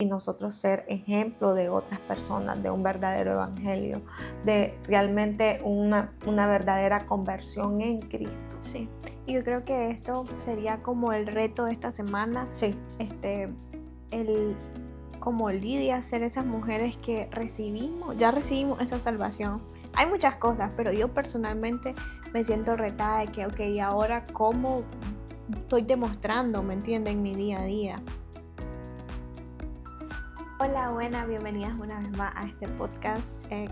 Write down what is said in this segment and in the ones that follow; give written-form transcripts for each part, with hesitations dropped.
y nosotros ser ejemplo de otras personas, de un verdadero evangelio, de realmente una verdadera conversión en Cristo. Sí, y yo creo que esto sería como el reto de esta semana, Sí, como Lidia, ser esas mujeres que ya recibimos esa salvación. Hay muchas cosas, pero yo personalmente me siento retada de que, ok, ¿y ahora cómo estoy demostrando, me entienden, en mi día a día? Hola, buenas, bienvenidas una vez más a este podcast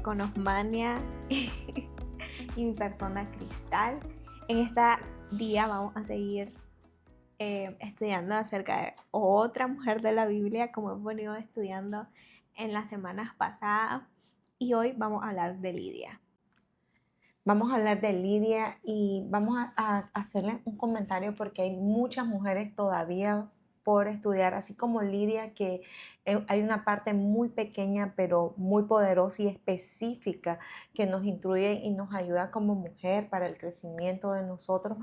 con Osmania y mi persona Cristal. En este día vamos a seguir estudiando acerca de otra mujer de la Biblia, como hemos venido estudiando en las semanas pasadas, y hoy vamos a hablar de Lidia. vamos a hablar de Lidia y vamos a hacerle un comentario porque hay muchas mujeres todavía por estudiar, así como Lidia, que hay una parte muy pequeña pero muy poderosa y específica que nos instruye y nos ayuda como mujer para el crecimiento de nosotros.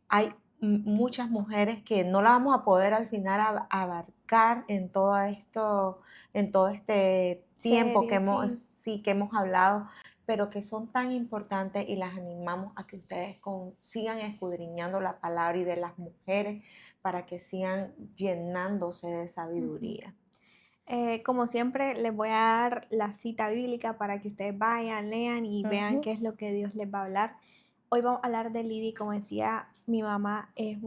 Hay muchas mujeres que no la vamos a poder al final abarcar en todo esto, en todo este tiempo que hemos hablado, pero que son tan importantes y las animamos a que ustedes sigan escudriñando la palabra y de las mujeres para que sigan llenándose de sabiduría. Como siempre, les voy a dar la cita bíblica para que ustedes vayan, lean y vean qué es lo que Dios les va a hablar. Hoy vamos a hablar de Lidia, y como decía mi mamá, es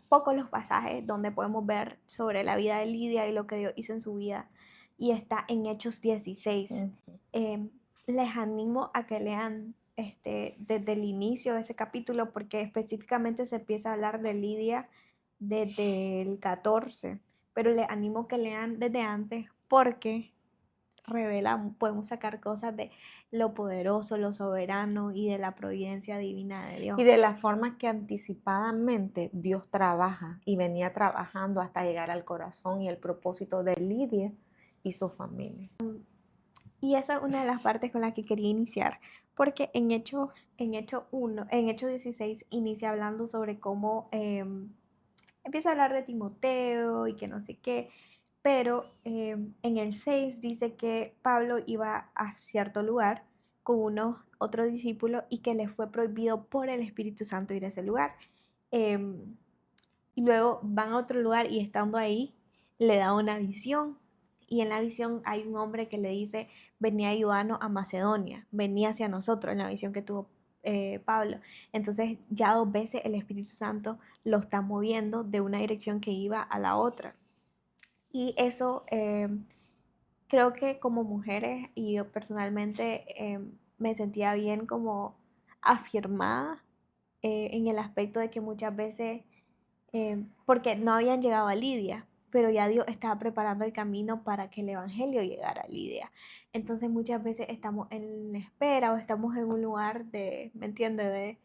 pocos los pasajes donde podemos ver sobre la vida de Lidia y lo que Dios hizo en su vida. Y está en Hechos 16. Les animo a que lean desde el inicio de ese capítulo, porque específicamente se empieza a hablar de Lidia desde el 14, pero les animo que lean desde antes porque podemos sacar cosas de lo poderoso, lo soberano y de la providencia divina de Dios. Y de la forma que anticipadamente Dios trabaja y venía trabajando hasta llegar al corazón y el propósito de Lidia y su familia. Y eso es una de las partes con las que quería iniciar, porque en Hechos 16 inicia hablando sobre cómo empieza a hablar de Timoteo y que no sé qué, pero en el 6 dice que Pablo iba a cierto lugar con unos otros discípulos y que le fue prohibido por el Espíritu Santo ir a ese lugar. Y luego van a otro lugar y estando ahí le da una visión. Y en la visión hay un hombre que le dice, venía a ayudarnos a Macedonia, venía hacia nosotros, en la visión que tuvo Pablo. Entonces ya 2 veces el Espíritu Santo lo está moviendo de una dirección que iba a la otra. Y eso creo que como mujeres y yo personalmente me sentía bien como afirmada en el aspecto de que muchas veces, porque no habían llegado a Lidia, pero ya Dios estaba preparando el camino para que el Evangelio llegara a Lidia. Entonces muchas veces estamos en espera o estamos en un lugar ¿me entiendes?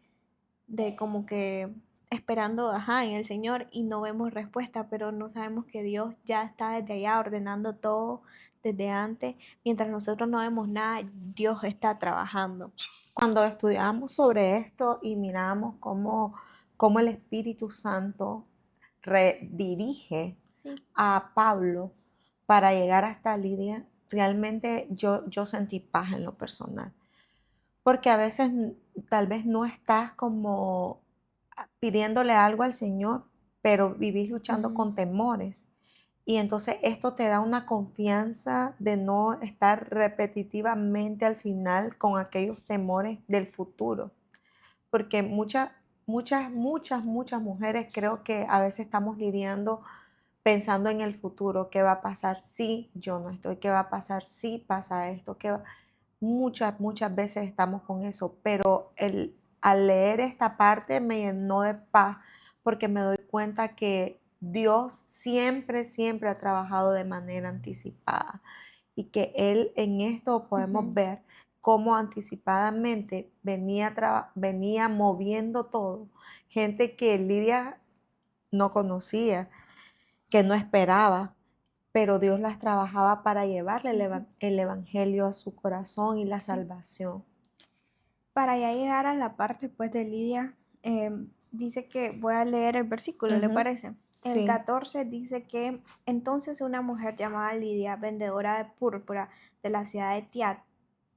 De como que esperando, en el Señor y no vemos respuesta, pero no sabemos que Dios ya está desde allá ordenando todo desde antes. Mientras nosotros no vemos nada, Dios está trabajando. Cuando estudiamos sobre esto y miramos cómo el Espíritu Santo redirige a Pablo para llegar hasta Lidia, realmente yo sentí paz en lo personal. Porque a veces tal vez no estás como pidiéndole algo al Señor, pero vivís luchando con temores. Y entonces esto te da una confianza de no estar repetitivamente al final con aquellos temores del futuro. Porque muchas mujeres creo que a veces estamos lidiando pensando en el futuro, qué va a pasar si yo no estoy, qué va a pasar si pasa esto, muchas veces estamos con eso, pero al leer esta parte me llenó de paz porque me doy cuenta que Dios siempre ha trabajado de manera anticipada y que Él en esto podemos ver cómo anticipadamente venía moviendo todo. Gente que Lidia no conocía, que no esperaba, pero Dios las trabajaba para llevarle el evangelio a su corazón y la salvación. Para ya llegar a la parte pues de Lidia, dice que voy a leer el versículo, ¿le parece? El Sí. 14 dice que entonces una mujer llamada Lidia, vendedora de púrpura de la ciudad de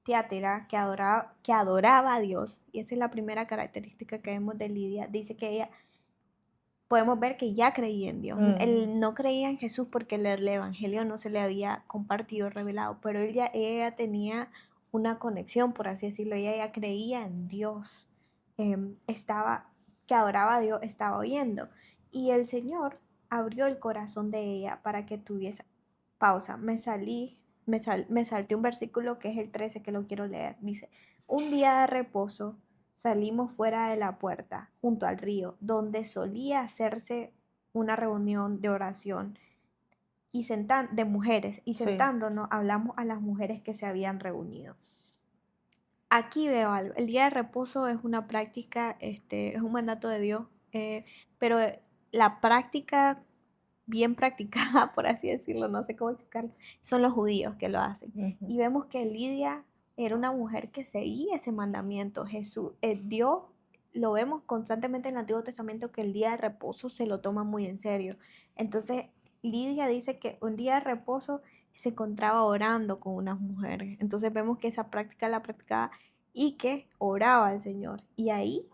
Tiátira, que adoraba a Dios, y esa es la primera característica que vemos de Lidia, dice que ella, podemos ver que ya creía en Dios. Él no creía en Jesús porque el evangelio no se le había compartido, revelado, pero ella tenía una conexión, por así decirlo, ella ya creía en Dios, que adoraba a Dios, estaba oyendo. Y el Señor abrió el corazón de ella para que tuviese pausa. Me salté un versículo que es el 13 que lo quiero leer. Dice, un día de reposo salimos fuera de la puerta, junto al río, donde solía hacerse una reunión de oración de mujeres, y Sí. sentándonos hablamos a las mujeres que se habían reunido. Aquí veo algo. El día de reposo es una práctica, es un mandato de Dios, pero la práctica bien practicada, por así decirlo, no sé cómo explicarlo, son los judíos que lo hacen. Y vemos que Lidia era una mujer que seguía ese mandamiento. Jesús, Dios, lo vemos constantemente en el Antiguo Testamento que el día de reposo se lo toma muy en serio. Entonces, Lidia dice que un día de reposo se encontraba orando con unas mujeres. Entonces vemos que esa práctica la practicaba y que oraba al Señor. Y ahí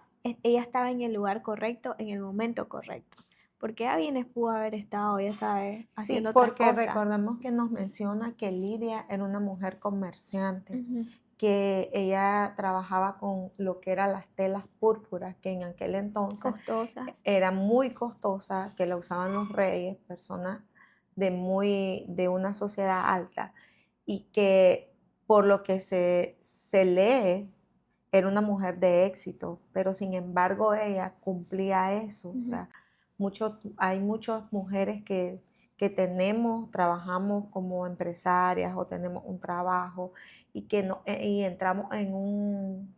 ella estaba en el lugar correcto, en el momento correcto. Porque a bienes pudo haber estado, ya sabes, haciendo Sí, otras porque cosas. recordemos que nos menciona que Lidia era una mujer comerciante, Ujú. que ella trabajaba con lo que eran las telas púrpuras, que en aquel entonces Costosas. era muy costosa, que la usaban los reyes, personas de una sociedad alta, y que por lo que se lee, era una mujer de éxito, pero sin embargo ella cumplía eso. O sea, hay muchas mujeres trabajamos como empresarias o tenemos un trabajo y que no, y entramos en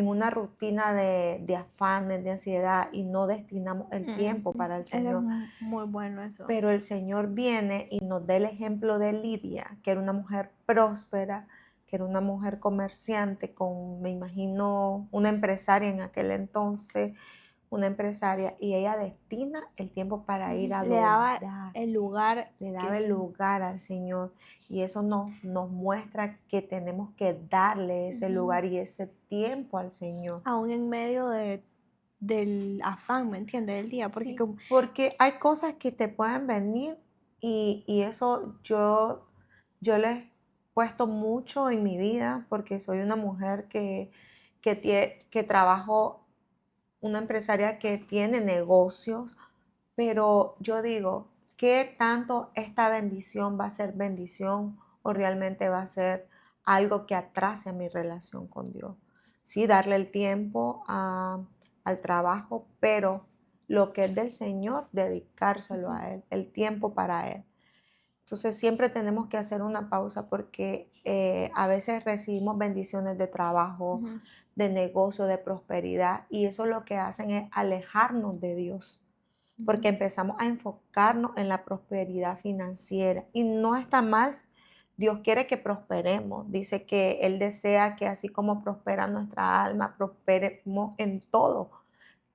una rutina de afanes, de ansiedad y no destinamos el tiempo para el Es Señor. muy bueno eso. Pero el Señor viene y nos da el ejemplo de Lidia, que era una mujer próspera, que era una mujer comerciante, me imagino, una empresaria en aquel entonces, una empresaria, y ella destina el tiempo para ir a Le daba adorar, el lugar. le daba el lugar al Señor, y eso nos muestra que tenemos que darle ese lugar y ese tiempo al Señor. Aún en medio del afán, ¿me entiendes? Del día, porque Sí, porque hay cosas que te pueden venir y eso yo les he puesto mucho en mi vida porque soy una mujer que trabajo, una empresaria que tiene negocios, pero yo digo, ¿qué tanto esta bendición va a ser bendición o realmente va a ser algo que atrase a mi relación con Dios? Sí, darle el tiempo al trabajo, pero lo que es del Señor, dedicárselo a Él, el tiempo para Él. Entonces siempre tenemos que hacer una pausa porque a veces recibimos bendiciones de trabajo, de negocio, de prosperidad, y eso lo que hacen es alejarnos de Dios porque empezamos a enfocarnos en la prosperidad financiera. Y no está mal, Dios quiere que prosperemos. Dice que Él desea que así como prospera nuestra alma, prosperemos en todo,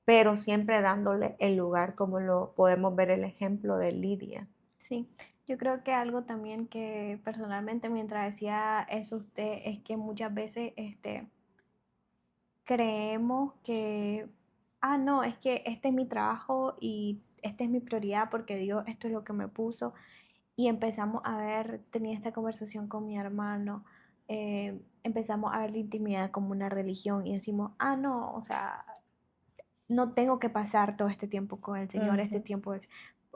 pero siempre dándole el lugar, como lo podemos ver el ejemplo de Lidia. Sí, yo creo que algo también que personalmente mientras decía eso usted es que muchas veces creemos que, no, es que este es mi trabajo y esta es mi prioridad porque Dios esto es lo que me puso. Y empezamos a ver, tenía esta conversación con mi hermano, empezamos a ver la intimidad como una religión y decimos, no, o sea, no tengo que pasar todo este tiempo con el Señor, este tiempo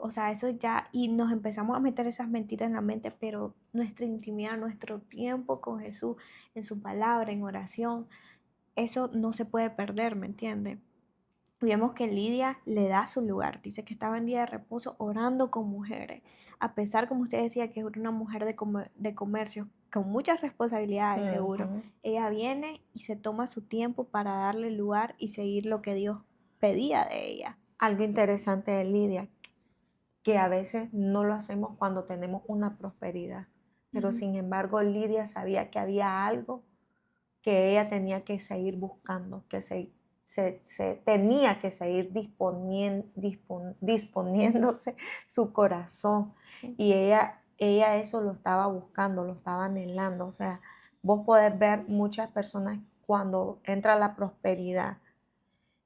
o sea, eso ya, y nos empezamos a meter esas mentiras en la mente, pero nuestra intimidad, nuestro tiempo con Jesús, en su palabra, en oración, eso no se puede perder, ¿me entiendes? Vemos que Lidia le da su lugar, dice que estaba en día de reposo orando con mujeres, a pesar, como usted decía, que es una mujer de comercio, con muchas responsabilidades, seguro. Ella viene y se toma su tiempo para darle lugar y seguir lo que Dios pedía de ella. Algo interesante de Lidia, que a veces no lo hacemos cuando tenemos una prosperidad, pero sin embargo Lidia sabía que había algo que ella tenía que seguir buscando, que se tenía que seguir disponiéndose su corazón. Sí. Y ella eso lo estaba buscando, lo estaba anhelando. O sea, vos podés ver muchas personas cuando entra la prosperidad,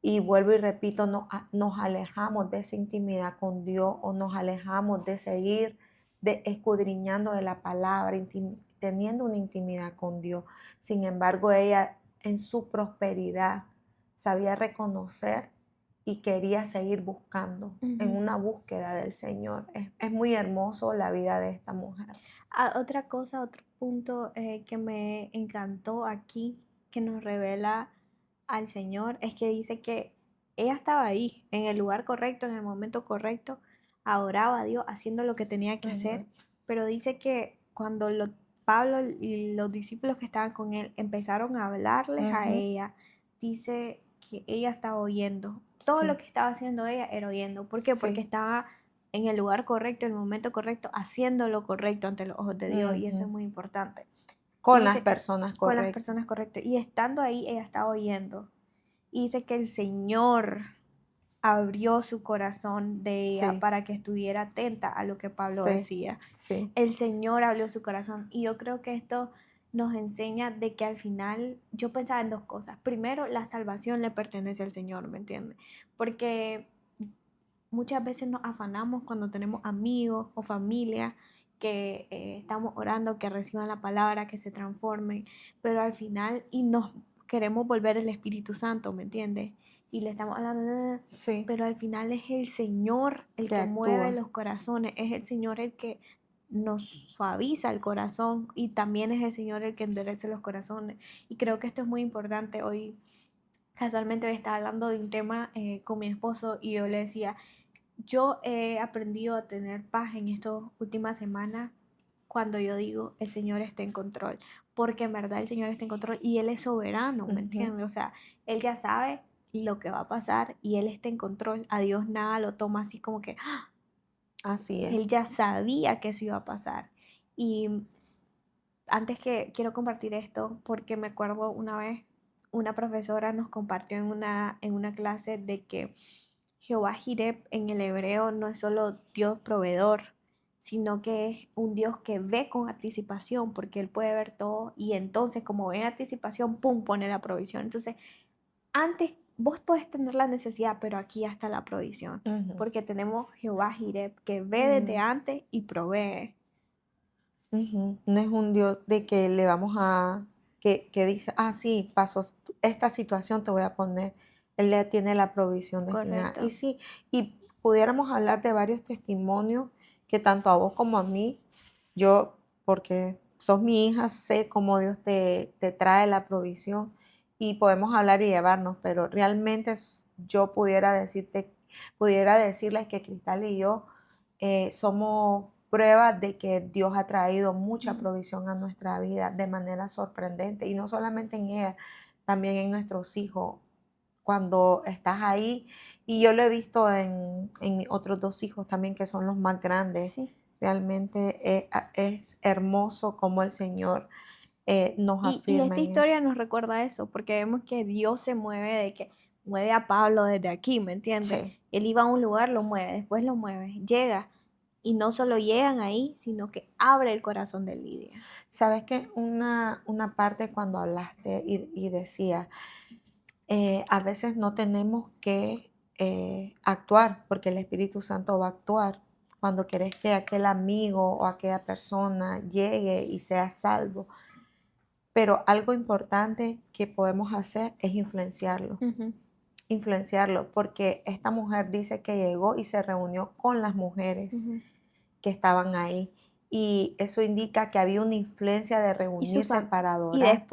y vuelvo y repito, nos alejamos de esa intimidad con Dios, o nos alejamos de seguir escudriñando de la palabra, teniendo una intimidad con Dios. Sin embargo, ella en su prosperidad sabía reconocer y quería seguir buscando, en una búsqueda del Señor. Es muy hermoso la vida de esta mujer. Otra cosa, otro punto que me encantó aquí, que nos revela al Señor, es que dice que ella estaba ahí, en el lugar correcto, en el momento correcto, adoraba a Dios, haciendo lo que tenía que hacer, pero dice que cuando Pablo y los discípulos que estaban con él empezaron a hablarles a ella, dice que ella estaba oyendo. Todo Sí. lo que estaba haciendo ella era oyendo. ¿Por qué? Porque Sí. estaba en el lugar correcto, en el momento correcto, haciendo lo correcto ante los ojos de Dios, y eso es muy importante. Con Y las dice que personas con las correctas. personas correctas. Y estando ahí, ella estaba oyendo. Y dice que el Señor abrió su corazón de ella Sí. para que estuviera atenta a lo que Pablo Sí. decía. Sí. El Señor abrió su corazón. Y yo creo que esto nos enseña de que al final yo pensaba en dos cosas. Primero, la salvación le pertenece al Señor, ¿me entiendes? Porque muchas veces nos afanamos cuando tenemos amigos o familia que estamos orando, que reciban la palabra, que se transformen, pero al final y nos queremos volver el Espíritu Santo, ¿me entiendes? Y le estamos hablando, Sí. pero al final es el Señor el Que que mueve actúa. los corazones, es el Señor el que nos suaviza el corazón, y también es el Señor el que enderece los corazones. Y creo que esto es muy importante. Hoy casualmente estaba hablando de un tema con mi esposo, y yo le decía, yo he aprendido a tener paz en estas últimas semanas cuando yo digo el Señor está en control, porque en verdad el Señor está en control y Él es soberano, ¿me entiendes? O sea, Él ya sabe lo que va a pasar y Él está en control. A Dios nada lo toma así como que Así es. Él ya sabía que eso iba a pasar. Y antes que quiero compartir esto, porque me acuerdo una vez una profesora nos compartió en una clase de que Jehová Jireh en el hebreo no es solo Dios proveedor, sino que es un Dios que ve con anticipación, porque Él puede ver todo, y entonces como ve en anticipación, ¡pum!, pone la provisión. Entonces, antes vos podés tener la necesidad, pero aquí está la provisión, porque tenemos Jehová Jireh que ve desde antes y provee. No es un Dios de que le vamos que dice, sí, pasó esta situación, te voy a poner. Él ya tiene la provisión destinada. Y Correcto. sí, y pudiéramos hablar de varios testimonios que tanto a vos como a mí, yo, porque sos mi hija, sé cómo Dios te trae la provisión, y podemos hablar y llevarnos, pero realmente yo pudiera decirles que Cristal y yo somos prueba de que Dios ha traído mucha provisión a nuestra vida de manera sorprendente, y no solamente en ella, también en nuestros hijos. Cuando estás ahí, y yo lo he visto en mis otros dos hijos también, que son los más grandes, Sí. realmente es hermoso como el Señor nos Y afirma esta en eso. historia nos recuerda eso, porque vemos que Dios se mueve, de que mueve a Pablo desde aquí, ¿me entiendes? Sí. Él iba a un lugar, lo mueve, después lo mueve, llega, y no solo llegan ahí, sino que abre el corazón de Lidia. ¿Sabes qué? Una parte cuando hablaste y decía, a veces no tenemos que actuar, porque el Espíritu Santo va a actuar cuando querés que aquel amigo o aquella persona llegue y sea salvo. Pero algo importante que podemos hacer es influenciarlo, porque esta mujer dice que llegó y se reunió con las mujeres que estaban ahí, y eso indica que había una influencia de Y su reunirse fam para y adorar.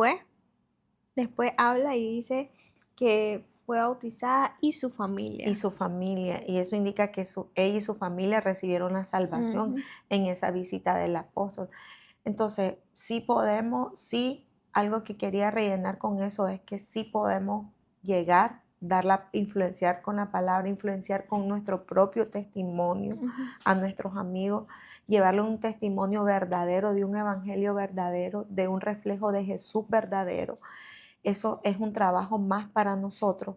después habla y dice que fue bautizada y su Y familia. su familia, y eso indica que ella y su familia recibieron la salvación Ujú. en esa visita del apóstol. Entonces, sí podemos, sí, algo que quería rellenar con eso es que sí podemos llegar, influenciar con la palabra, influenciar con nuestro propio testimonio a nuestros amigos, llevarle un testimonio verdadero, de un evangelio verdadero, de un reflejo de Jesús verdadero. Eso es un trabajo más para nosotros,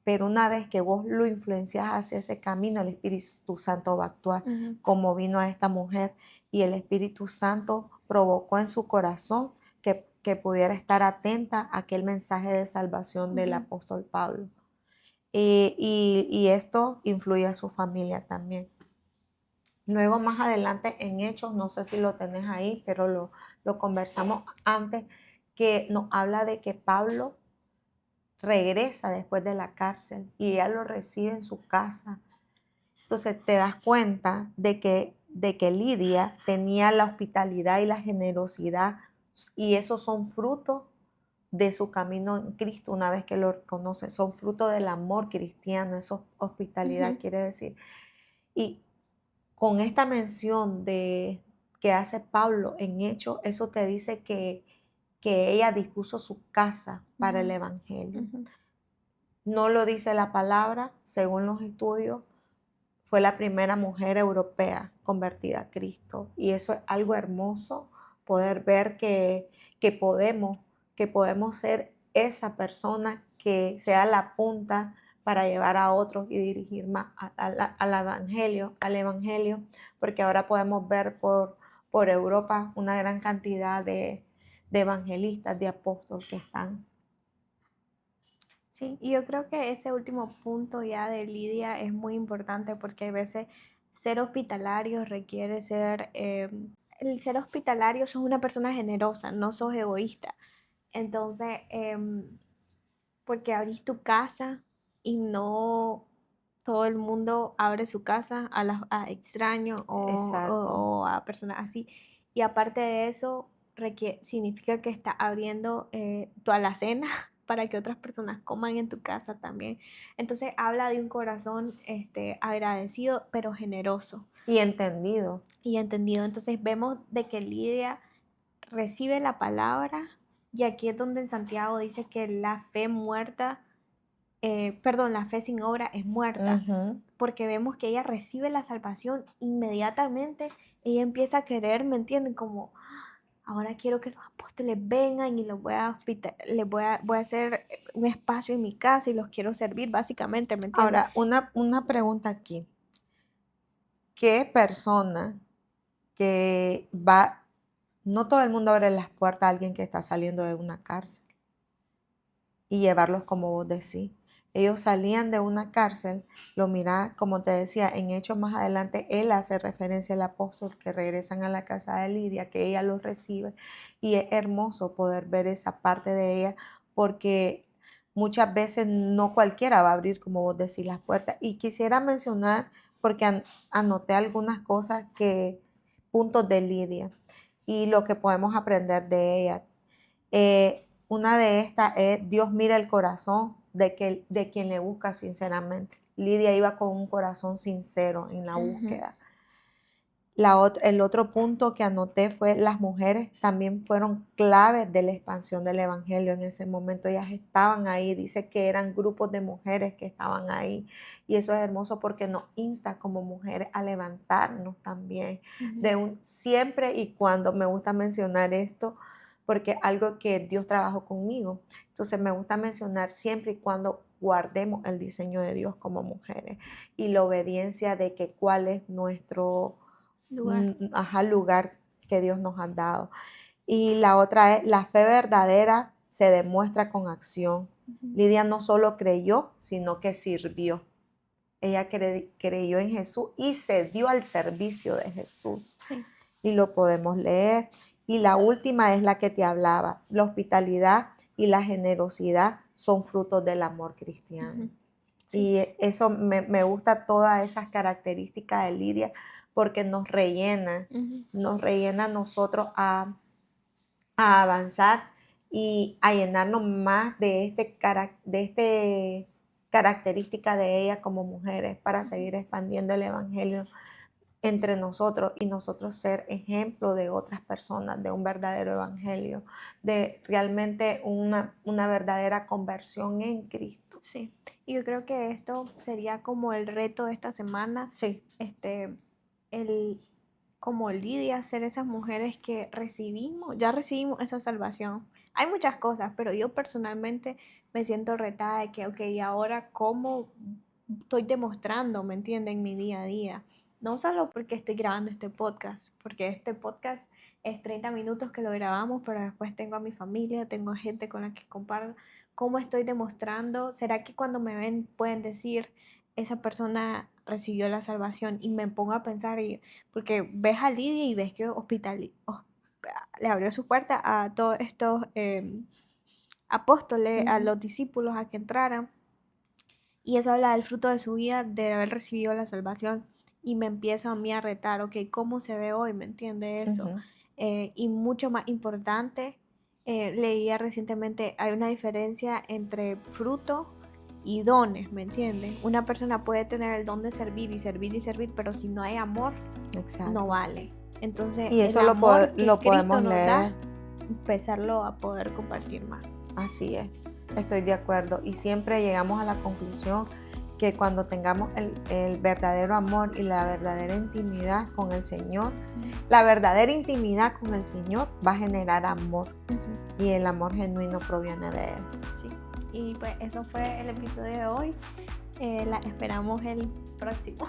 pero una vez que vos lo influencias hacia ese camino, el Espíritu Santo va a actuar como vino a esta mujer, y el Espíritu Santo provocó en su corazón que pudiera estar atenta a aquel mensaje de salvación del apóstol Pablo. Y esto influye a su familia también. Luego más adelante en Hechos, no sé si lo tenés ahí, pero lo conversamos antes, que nos habla de que Pablo regresa después de la cárcel y ella lo recibe en su casa. Entonces te das cuenta de que Lidia tenía la hospitalidad y la generosidad, y esos son frutos de su camino en Cristo una vez que lo reconoce, son frutos del amor cristiano, eso hospitalidad quiere decir. Y con esta mención que hace Pablo en Hechos, eso te dice que ella dispuso su casa para el evangelio. No lo dice la palabra, según los estudios, fue la primera mujer europea convertida a Cristo. Y eso es algo hermoso, poder ver que podemos ser esa persona que sea la punta para llevar a otros y dirigir más al evangelio, porque ahora podemos ver por Europa una gran cantidad de evangelistas, de apóstoles que están. Sí, y yo creo que ese último punto ya de Lidia es muy importante, porque a veces ser hospitalario requiere ser, el ser hospitalario sos una persona generosa, no sos egoísta. Entonces, porque abrís tu casa y no todo el mundo abre su casa a extraños o a personas así. Y aparte de eso, significa que está abriendo tu alacena para que otras personas coman en tu casa también. Entonces habla de un corazón agradecido pero generoso. Y entendido. Y entendido. Entonces vemos de que Lidia recibe la palabra, y aquí es donde en Santiago dice que la fe muerta, la fe sin obra es muerta, porque vemos que ella recibe la salvación inmediatamente. Ella empieza a querer, ¿me entienden? Como, ahora quiero que los apóstoles vengan y voy a hacer un espacio en mi casa y los quiero servir, básicamente, ¿me entienden? Ahora, una pregunta aquí. ¿Qué persona que va, no todo el mundo abre las puertas a alguien que está saliendo de una cárcel y llevarlos como vos decís? Ellos salían de una cárcel, lo mirá, como te decía, en Hechos más adelante, él hace referencia al apóstol, que regresan a la casa de Lidia, que ella los recibe, y es hermoso poder ver esa parte de ella, porque muchas veces no cualquiera va a abrir, como vos decís, las puertas. Y quisiera mencionar, porque anoté algunas cosas puntos de Lidia y lo que podemos aprender de ella. Una de estas es: Dios mira el corazón de quien le busca sinceramente. Lidia iba con un corazón sincero en la búsqueda. El otro punto que anoté fue: las mujeres también fueron claves de la expansión del evangelio en ese momento. Ellas estaban ahí, dice que eran grupos de mujeres que estaban ahí, y eso es hermoso porque nos insta como mujeres a levantarnos también, siempre y cuando, me gusta mencionar esto porque algo que Dios trabajó conmigo, entonces me gusta mencionar siempre y cuando guardemos el diseño de Dios como mujeres y la obediencia de que cuál es nuestro lugar que Dios nos ha dado. Y la otra es: la fe verdadera se demuestra con acción. Lidia no solo creyó, sino que sirvió. Ella creyó en Jesús y se dio al servicio de Jesús. Sí. Y lo podemos leer. Y la última es la que te hablaba: la hospitalidad y la generosidad son frutos del amor cristiano. Sí. Y eso me gusta, todas esas características de Lidia, porque nos rellena a nosotros a avanzar y a llenarnos más de este característica de ella como mujeres, para seguir expandiendo el evangelio entre nosotros y nosotros ser ejemplo de otras personas, de un verdadero evangelio, de realmente una verdadera conversión en Cristo. Sí, y yo creo que esto sería como el reto de esta semana. Sí. El como Lidia, ser esas mujeres que ya recibimos esa salvación. Hay muchas cosas, pero yo personalmente me siento retada de que, ok, ¿y ahora cómo estoy demostrando, me entienden, en mi día a día? No solo porque estoy grabando este podcast, porque este podcast es 30 minutos que lo grabamos, pero después tengo a mi familia, tengo gente con la que comparto. ¿Cómo estoy demostrando? ¿Será que cuando me ven pueden decir, esa persona recibió la salvación? Y me pongo a pensar, porque ves a Lidia y ves que le abrió su puerta a todos estos apóstoles, a los discípulos a que entraran. Y eso habla del fruto de su vida, de haber recibido la salvación. Y me empiezo a mí a retar, ok, ¿cómo se ve hoy? ¿Me entiende eso? Y mucho más importante, leía recientemente, hay una diferencia entre fruto y dones, ¿me entiendes? Una persona puede tener el don de servir y servir y servir, pero si no hay amor, no vale. Entonces, y eso el amor lo que podemos Cristo nos leer. da, empezarlo a poder compartir más. Así es, estoy de acuerdo. Y siempre llegamos a la conclusión que cuando tengamos el verdadero amor y la verdadera intimidad con el Señor, la verdadera intimidad con el Señor va a generar amor. Y el amor genuino proviene de Él. Sí, y pues eso fue el episodio de hoy. La esperamos el próximo.